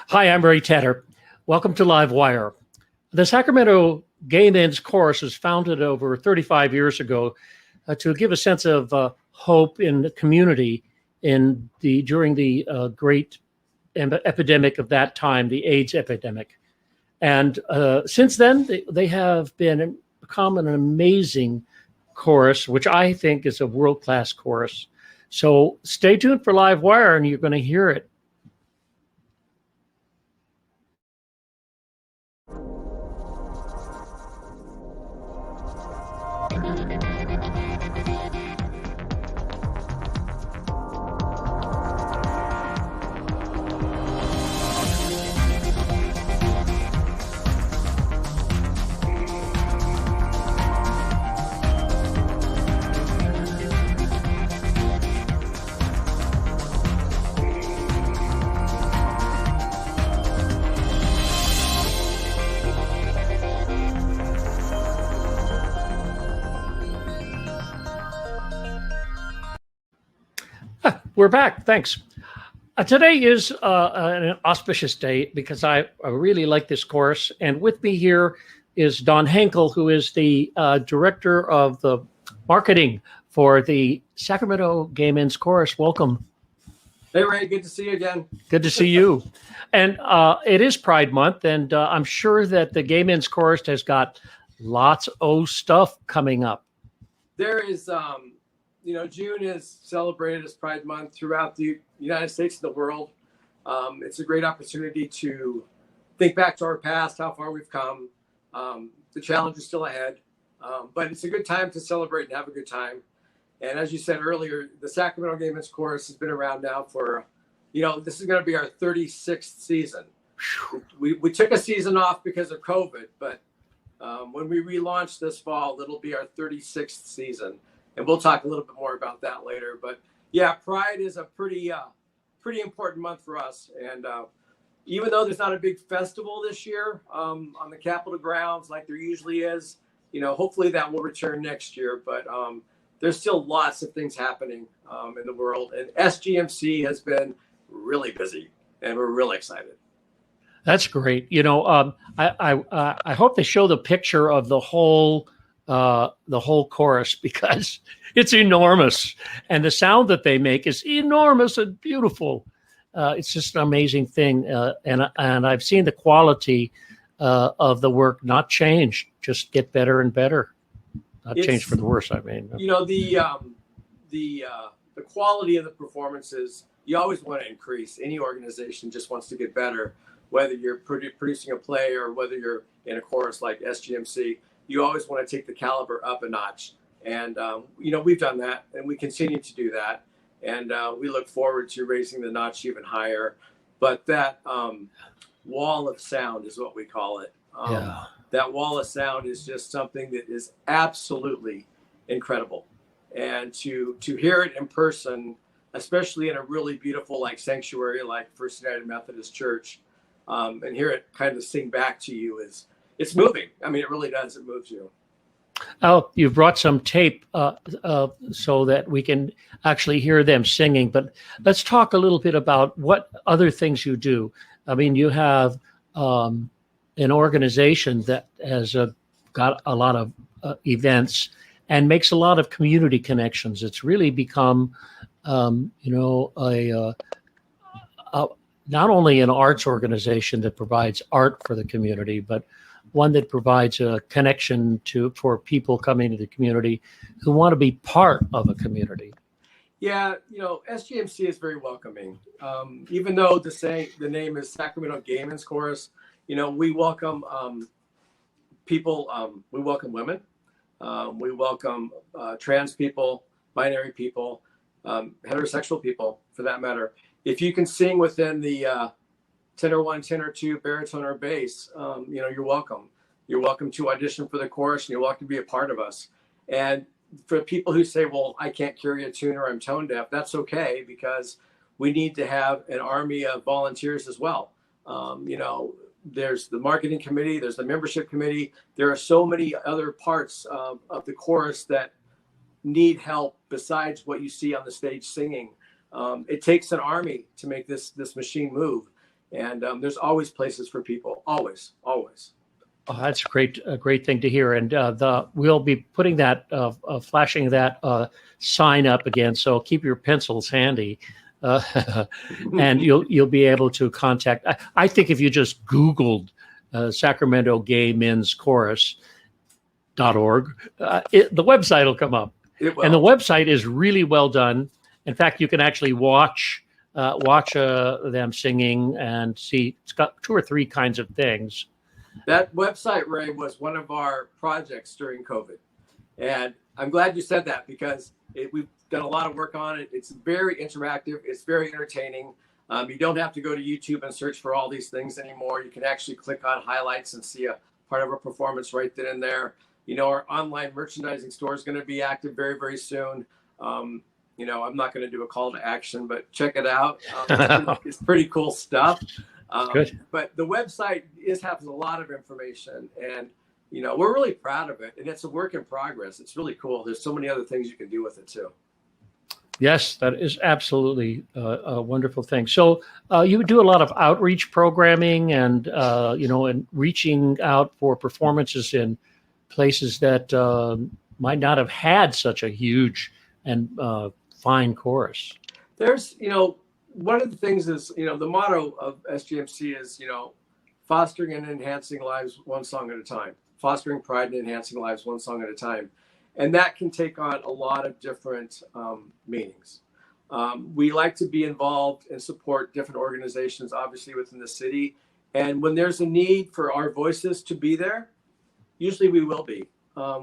Hi, I'm Ray Tedder. Welcome to LiveWire. The Sacramento Gay Men's Chorus was founded over 35 years ago to give a sense of hope in the community during the great epidemic of that time, the AIDS epidemic. And since then, they have become an amazing chorus, which I think is a world-class chorus. So stay tuned for LiveWire, and you're going to hear it. We're back. Thanks. Today is an auspicious day because I really like this chorus. And with me here is Don Henkel, who is the director of the marketing for the Sacramento Gay Men's Chorus. Welcome. Hey, Ray. Good to see you again. Good to see you. And it is Pride Month, and I'm sure that the Gay Men's Chorus has got lots of stuff coming up. There is, June is celebrated as Pride Month throughout the United States and the world. It's a great opportunity to think back to our past, how far we've come. The challenge is still ahead, but it's a good time to celebrate and have a good time. And as you said earlier, the Sacramento Gay Men's Chorus has been around now for, this is going to be our 36th season. We took a season off because of COVID, but when we relaunch this fall, it'll be our 36th season. And we'll talk a little bit more about that later. But yeah, Pride is a pretty important month for us. And even though there's not a big festival this year on the Capitol grounds like there usually is, hopefully that will return next year. But there's still lots of things happening in the world. And SGMC has been really busy, and we're really excited. That's great. I hope they show the picture of the whole chorus because it's enormous, and the sound that they make is enormous and beautiful. It's just an amazing thing, and I've seen the quality of the work not change, just get better and better. Not change for the worse. I mean, the quality of the performances, you always want to increase. Any organization just wants to get better, whether you're producing a play or whether you're in a chorus like SGMC. You always want to take the caliber up a notch. And, we've done that, and we continue to do that. And we look forward to raising the notch even higher. But that wall of sound is what we call it. That wall of sound is just something that is absolutely incredible. And to hear it in person, especially in a really beautiful sanctuary like First United Methodist Church, and hear it kind of sing back to you it's moving. I mean, it really does. It moves you. Oh, you've brought some tape so that we can actually hear them singing. But let's talk a little bit about what other things you do. I mean, you have an organization that has got a lot of events and makes a lot of community connections. It's really become, not only an arts organization that provides art for the community, but one that provides a connection for people coming to the community who want to be part of a community. Yeah, SGMC is very welcoming. Even though the name is Sacramento Gay Men's Chorus, we welcome people. We welcome women. We welcome trans people, binary people, heterosexual people, for that matter. If you can sing within the tenor 1, tenor 2, baritone, or bass, you're welcome. You're welcome to audition for the chorus, and you're welcome to be a part of us. And for people who say, well, I can't carry a tune or I'm tone deaf, that's okay, because we need to have an army of volunteers as well. There's the marketing committee, there's the membership committee. There are so many other parts of the chorus that need help besides what you see on the stage singing. It takes an army to make this machine move. And there's always places for people, always, always. Oh, that's a great thing to hear. And we'll be putting that, flashing that sign up again. So keep your pencils handy, and you'll be able to contact. I think if you just Googled Sacramento Gay Men's Chorus.org, the website will come up. And the website is really well done. In fact, you can actually watch them singing and see. It's got 2 or 3 kinds of things. That website, Ray, was one of our projects during COVID. And I'm glad you said that, because we've done a lot of work on it. It's very interactive. It's very entertaining. You don't have to go to YouTube and search for all these things anymore. You can actually click on highlights and see a part of a performance right then and there. You know, our online merchandising store is going to be active very, very soon. You know, I'm not going to do a call to action, but check it out. It's pretty cool stuff. Good. But the website has a lot of information, and you know, we're really proud of it, and it's a work in progress. It's really cool. There's so many other things you can do with it too. Yes, that is absolutely a wonderful thing. So you do a lot of outreach programming, and you know, and reaching out for performances in places that might not have had such a huge and fine chorus. There's, you know, one of the things is, you know, the motto of SGMC is, you know, fostering and enhancing lives one song at a time, fostering pride and enhancing lives one song at a time. And that can take on a lot of different meanings. We like to be involved and support different organizations, obviously within the city. And when there's a need for our voices to be there, usually we will be,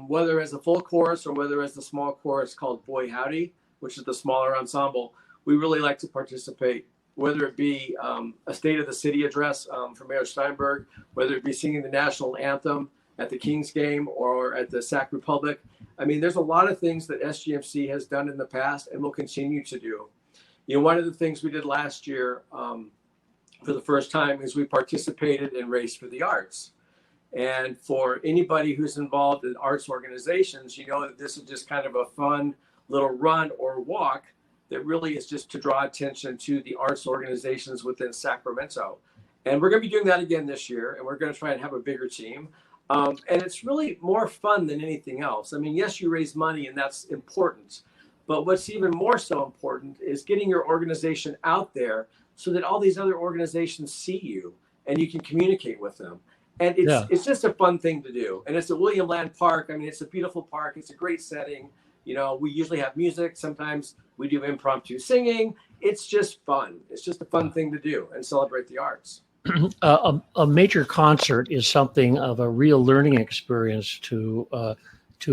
whether as a full chorus or whether as the small chorus called Boy Howdy, which is the smaller ensemble. We really like to participate, whether it be a State of the City address from Mayor Steinberg, whether it be singing the national anthem at the Kings game or at the Sac Republic. I mean, there's a lot of things that SGMC has done in the past and will continue to do. You know, one of the things we did last year for the first time is we participated in Race for the Arts. And for anybody who's involved in arts organizations, you know that this is just kind of a fun little run or walk that really is just to draw attention to the arts organizations within Sacramento. And we're going to be doing that again this year, and we're going to try and have a bigger team. And it's really more fun than anything else. I mean, yes, you raise money, and that's important. But what's even more so important is getting your organization out there so that all these other organizations see you and you can communicate with them. And it's just a fun thing to do. And it's at William Land Park. I mean, it's a beautiful park. It's a great setting. You know, we usually have music. Sometimes we do impromptu singing. It's just fun. It's just a fun thing to do and celebrate the arts. A major concert is something of a real learning experience to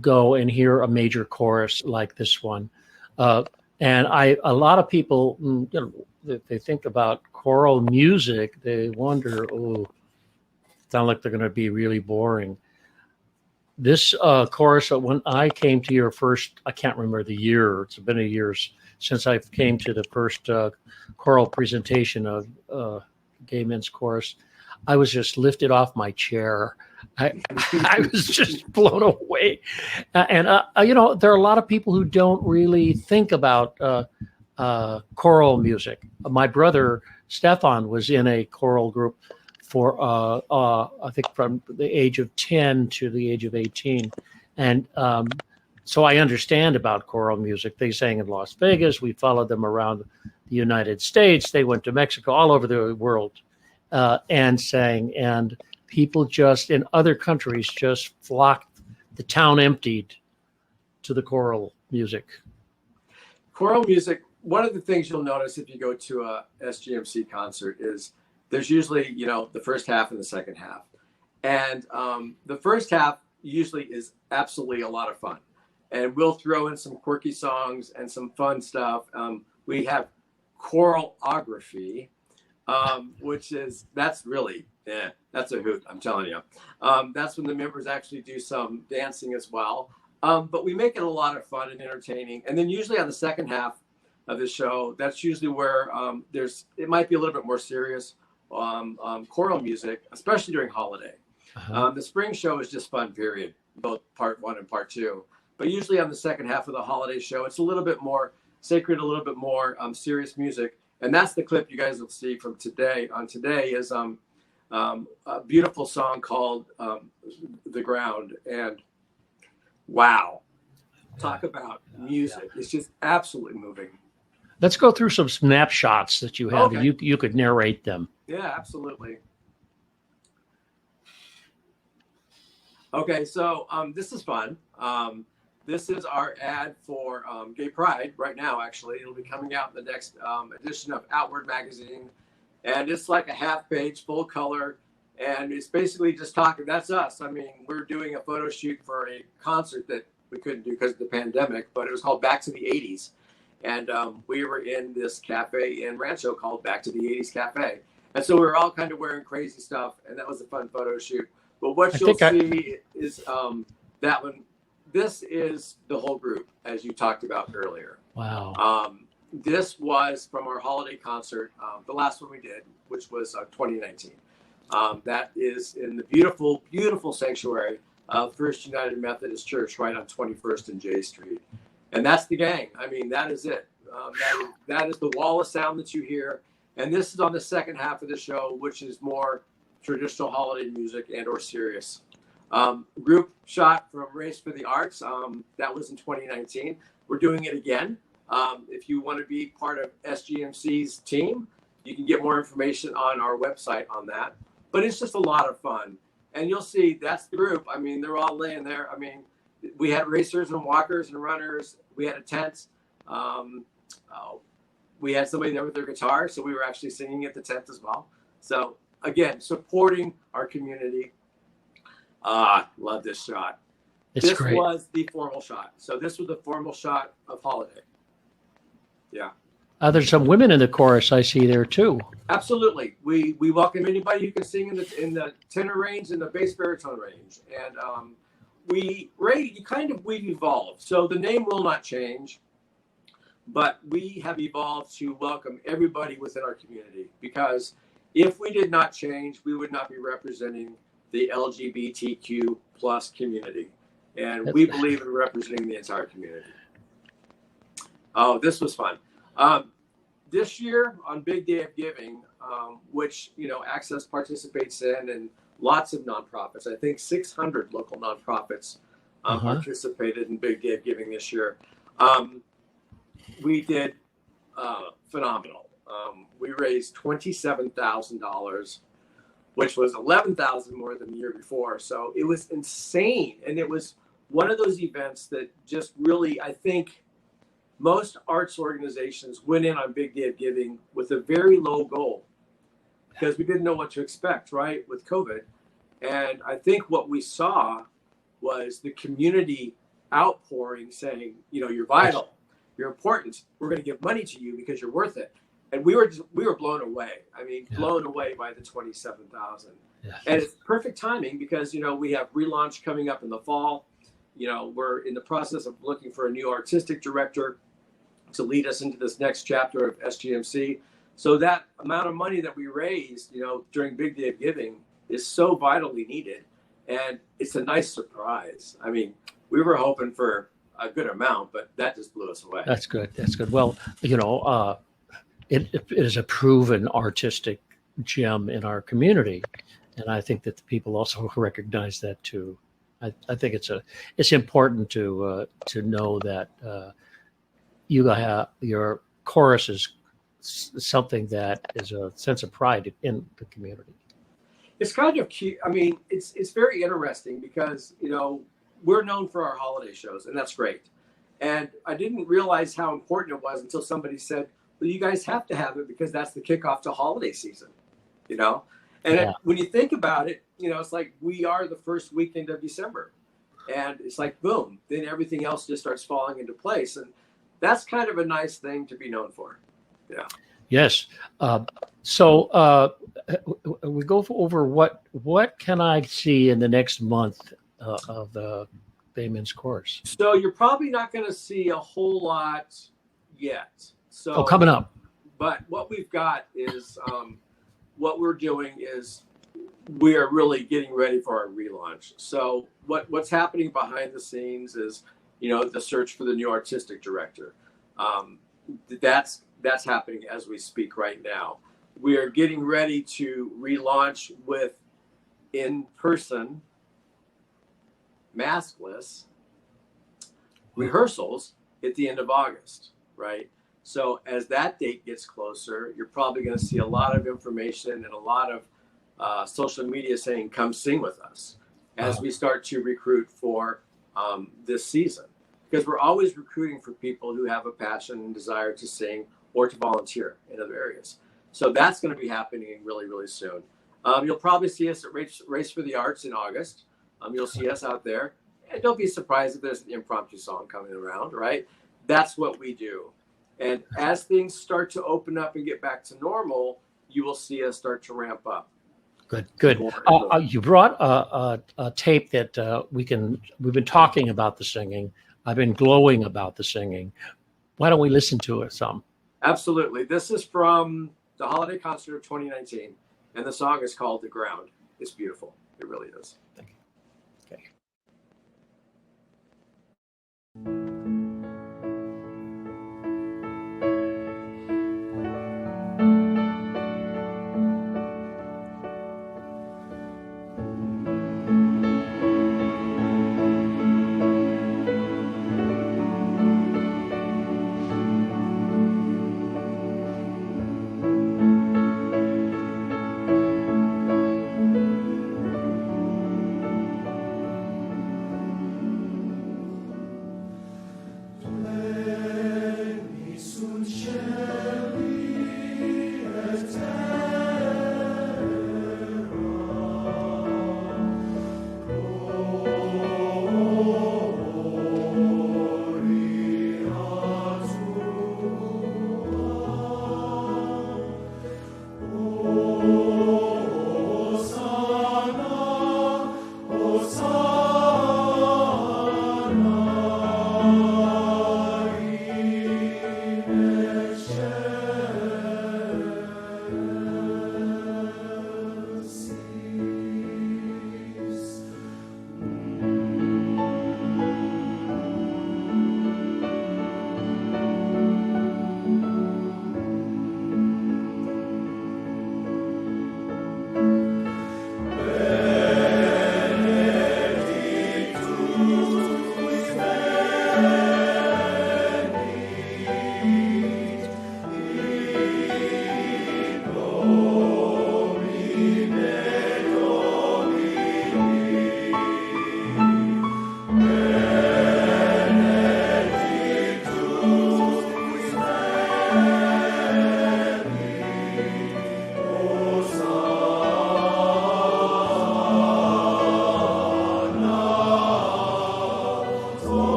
go and hear a major chorus like this one. And a lot of people, you know, they think about choral music. They wonder, sound like they're going to be really boring. This chorus, when I came to your first, I can't remember the year. It's been a year since I came to the first choral presentation of Gay Men's Chorus. I was just lifted off my chair. I was just blown away. And you know, there are a lot of people who don't really think about choral music. My brother Stefan was in a choral group for I think from the age of 10 to the age of 18. And so I understand about choral music. They sang in Las Vegas. We followed them around the United States. They went to Mexico, all over the world, and sang. And people just in other countries just flocked. The town emptied to the choral music. Choral music, one of the things you'll notice if you go to a SGMC concert is there's usually, you know, the first half and the second half. And the first half usually is absolutely a lot of fun. And we'll throw in some quirky songs and some fun stuff. We have choralography, which is, that's really, that's a hoot, I'm telling you. That's when the members actually do some dancing as well. But we make it a lot of fun and entertaining. And then usually on the second half of the show, that's usually where it might be a little bit more serious choral music, especially during holiday. The spring show is just fun, period, both part 1 and part 2. But usually on the second half of the holiday show, it's a little bit more sacred, a little bit more serious music. And that's the clip you guys will see from today. On today is a beautiful song called The Ground. And wow, talk about music. It's just absolutely moving. Let's go through some snapshots that you have. Okay. You could narrate them. Yeah, absolutely. Okay, so this is fun. This is our ad for Gay Pride right now, actually. It'll be coming out in the next edition of Outward Magazine. And it's like a half page, full color. And it's basically just talking. That's us. I mean, we're doing a photo shoot for a concert that we couldn't do because of the pandemic, but it was called Back to the 80s. And we were in this cafe in Rancho called Back to the 80s Cafe. And so we were all kind of wearing crazy stuff. And that was a fun photo shoot. But what you'll see is that one. This is the whole group, as you talked about earlier. Wow. This was from our holiday concert, the last one we did, which was 2019. That is in the beautiful, beautiful sanctuary of First United Methodist Church right on 21st and J Street. And that's the gang. I mean, that is it. That is the wall of sound that you hear. And this is on the second half of the show, which is more traditional holiday music and or serious. Group shot from Race for the Arts. That was in 2019. We're doing it again. If you want to be part of SGMC's team, you can get more information on our website on that. But it's just a lot of fun. And you'll see that's the group. I mean, they're all laying there. I mean, we had racers and walkers and runners. We had a tent. We had somebody there with their guitar. So we were actually singing at the tent as well. So again, supporting our community. Love this shot. It's great. This was the formal shot. So this was the formal shot of Holiday. Yeah. There's some women in the chorus I see there too. Absolutely. We welcome anybody who can sing in the tenor range and the bass baritone range. And we've evolved. So the name will not change, but we have evolved to welcome everybody within our community, because if we did not change, we would not be representing the LGBTQ plus community. And we believe in representing the entire community. Oh, this was fun. This year on Big Day of Giving, which, Access participates in, and lots of nonprofits, I think 600 local nonprofits participated in Big Day of Giving this year. We did phenomenal. We raised $27,000, which was $11,000 more than the year before. So it was insane. And it was one of those events that just really, I think most arts organizations went in on Big Day of Giving with a very low goal because we didn't know what to expect, right, with COVID. And I think what we saw was the community outpouring saying, you're vital, you're important, we're going to give money to you because you're worth it. And we were blown away. I mean, blown away by the 27,000. Yeah. And it's perfect timing because, we have relaunch coming up in the fall. We're in the process of looking for a new artistic director to lead us into this next chapter of SGMC. So that amount of money that we raised, during Big Day of Giving is so vitally needed. And it's a nice surprise. I mean, we were hoping for a good amount, but that just blew us away. That's good. That's good. Well, it is a proven artistic gem in our community. And I think that the people also recognize that too. I think it's important to know that your chorus is something that is a sense of pride in the community. It's kind of cute. I mean, it's very interesting because, we're known for our holiday shows, and that's great. And I didn't realize how important it was until somebody said, well, you guys have to have it because that's the kickoff to holiday season, And when you think about it, it's like we are the first weekend of December. And it's like, boom, then everything else just starts falling into place. And that's kind of a nice thing to be known for. Yeah. Yes. So we go over what can I see in the next month of the Bayman's course? So you're probably not going to see a whole lot yet. So coming up. But what we've got is what we're doing is we are really getting ready for our relaunch. So what's happening behind the scenes is, the search for the new artistic director. That's that's happening as we speak right now. We are getting ready to relaunch with in-person, maskless rehearsals at the end of August, right? So as that date gets closer, you're probably going to see a lot of information and a lot of social media saying, come sing with us as we start to recruit for this season. Because we're always recruiting for people who have a passion and desire to sing or to volunteer in other areas. So that's going to be happening really, really soon. You'll probably see us at Race for the Arts in August. You'll see us out there. And don't be surprised if there's an impromptu song coming around, right? That's what we do. And as things start to open up and get back to normal, you will see us start to ramp up. Good. You brought a tape that we've been talking about the singing. I've been glowing about the singing. Why don't we listen to it some? Absolutely. This is from the holiday concert of 2019, and the song is called The Ground. It's beautiful. It really is. Thank you. Okay.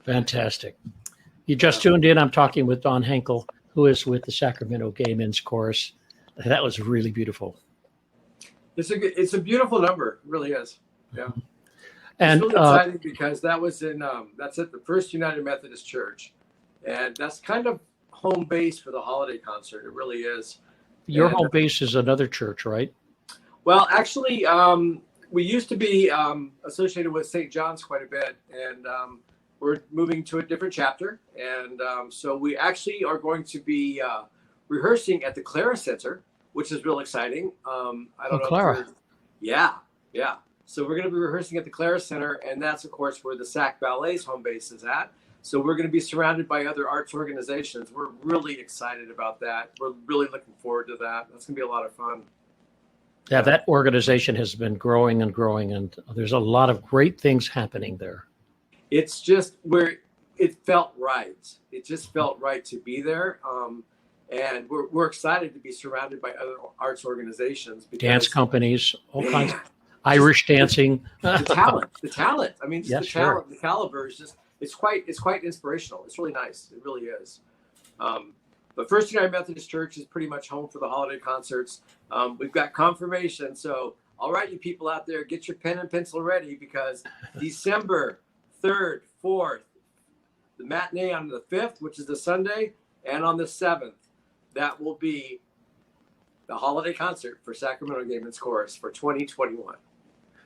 Fantastic. You just tuned in. I'm talking with Don Henkel, who is with the Sacramento Gay Men's Chorus. That was really beautiful. It's a beautiful number. It really is. Yeah. And it's really exciting because that was that's at the First United Methodist Church. And that's kind of home base for the holiday concert. It really is. Your home base is another church, right? Well, actually, we used to be associated with St. John's quite a bit, and we're moving to a different chapter. And so we actually are going to be rehearsing at the Clara Center, which is real exciting. I don't know. Clara. Yeah. So we're going to be rehearsing at the Clara Center, and that's, of course, where the Sac Ballet's home base is at. So we're going to be surrounded by other arts organizations. We're really excited about that. We're really looking forward to that. That's going to be a lot of fun. Yeah, that organization has been growing and growing, and there's a lot of great things happening there. It's just where it felt right. It just felt right to be there. And we're excited to be surrounded by other arts organizations. Dance companies, all kinds of Irish dancing. The talent. I mean, just talent, the caliber is just, it's quite inspirational. It's really nice. It really is. But First United Methodist Church is pretty much home for the holiday concerts. We've got confirmation. So, all right, you people out there, get your pen and pencil ready, because December 3rd, 4th, the matinee on the 5th, which is the Sunday, and on the 7th, that will be the holiday concert for Sacramento Gay Men's Chorus for 2021.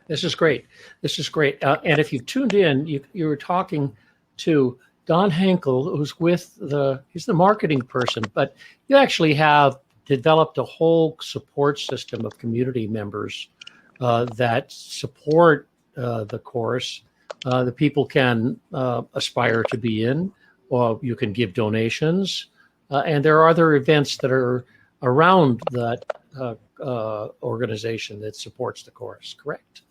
This is great. And if you've tuned in, you were talking to Don Henkel, who's he's the marketing person, but you actually have developed a whole support system of community members that support the chorus. The people can aspire to be in, or you can give donations. And there are other events that are around that organization that supports the chorus, correct?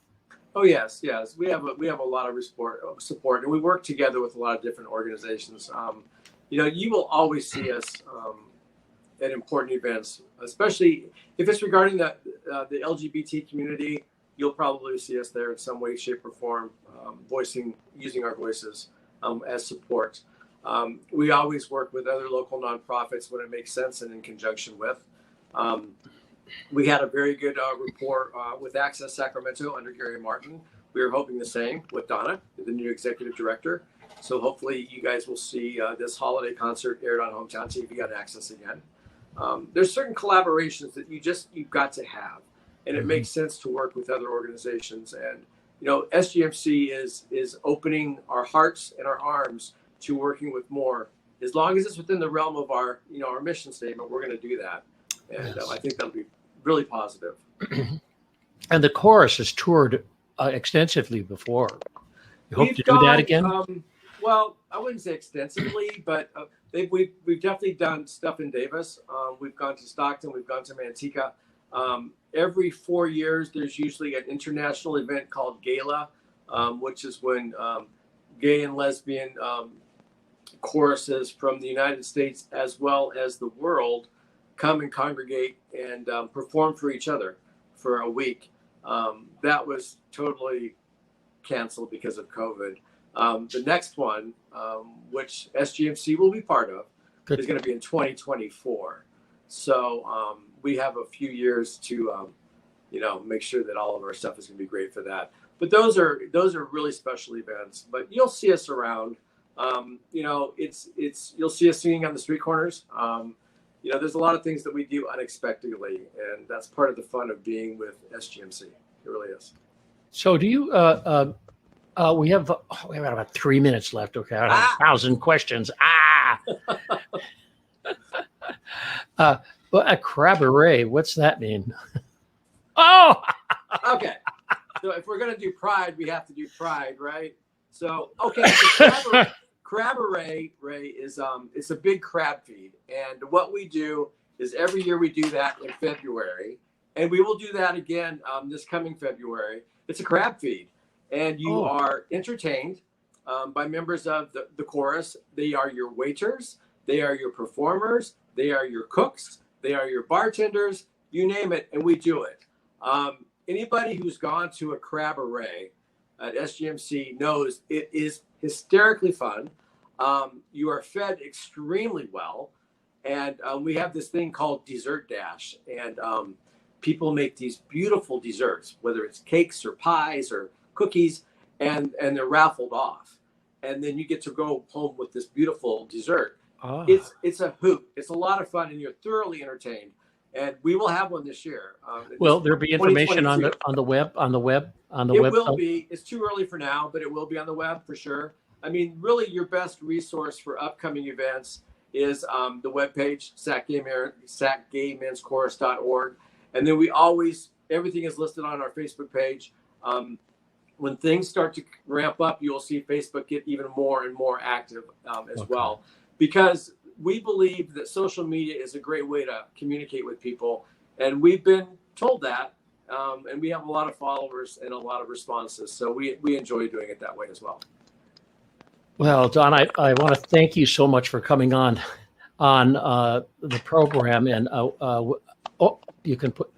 Oh yes. We have a lot of support, and we work together with a lot of different organizations. You will always see us at important events, especially if it's regarding the LGBT community. You'll probably see us there in some way, shape, or form, using our voices as support. We always work with other local nonprofits when it makes sense and in conjunction with. We had a very good rapport with Access Sacramento under Gary Martin. We are hoping the same with Donna, the new executive director. So hopefully you guys will see this holiday concert aired on Hometown TV on Access again. There's certain collaborations that you've got to have, and it makes sense to work with other organizations. And SGMC is opening our hearts and our arms to working with more. As long as it's within the realm of our mission statement, we're going to do that. And I think that'll be really positive. And the chorus has toured extensively before. You hope to do that again? Well, I wouldn't say extensively, but we've definitely done stuff in Davis. We've gone to Stockton. We've gone to Manteca. Every 4 years, there's usually an international event called Gala, which is when gay and lesbian choruses from the United States as well as the world come and congregate and perform for each other for a week. That was totally canceled because of COVID. The next one, which SGMC will be part of, is going to be in 2024. So we have a few years to, make sure that all of our stuff is going to be great for that. But those are really special events. But you'll see us around. You'll see us singing on the street corners. There's a lot of things that we do unexpectedly, and that's part of the fun of being with SGMC. It really is. So do you? We have about 3 minutes left. Okay, I have 1,000 questions. But a cabaret, what's that mean? Oh, okay. So if we're gonna do Pride, we have to do Pride, right? So okay, so cabaret, Ray, is it's a big crab feed, and what we do is every year we do that in February, and we will do that again this coming February. It's a crab feed, and you are entertained by members of the chorus. They are your waiters, they are your performers, they are your cooks, they are your bartenders, you name it, and we do it. Anybody who's gone to a cabaret at SGMC knows it is hysterically fun. You are fed extremely well. And we have this thing called Dessert Dash. And people make these beautiful desserts, whether it's cakes or pies or cookies, and they're raffled off. And then you get to go home with this beautiful dessert. Ah. It's a hoot. It's a lot of fun, and you're thoroughly entertained. And we will have one this year. Will there be information on the web? It will be. It's too early for now, but it will be on the web for sure. I mean, really, your best resource for upcoming events is the webpage, sacgammenschorus.org. And then everything is listed on our Facebook page. When things start to ramp up, you'll see Facebook get even more and more active as well. Because we believe that social media is a great way to communicate with people. And we've been told that. And we have a lot of followers and a lot of responses. So we enjoy doing it that way as well. Well, Don, I want to thank you so much for coming on the program. And you can put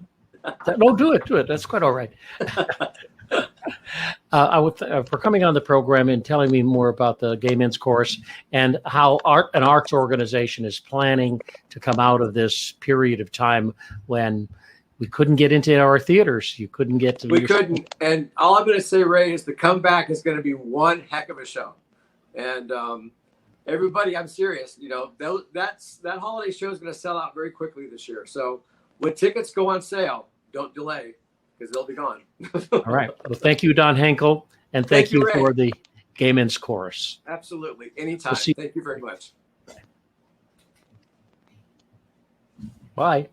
that. No, do it. That's quite all right. For coming on the program and telling me more about the Gay Men's Chorus and how an arts organization is planning to come out of this period of time when we couldn't get into our theaters. You couldn't get to. We couldn't. And all I'm going to say, Ray, is the comeback is going to be one heck of a show. And everybody, I'm serious. You know, that holiday show is going to sell out very quickly this year. So when tickets go on sale, don't delay because they'll be gone. All right. Well, thank you, Don Henkel, and thank you for the Gay Men's Chorus. Absolutely. Anytime. Thank you very much. Bye.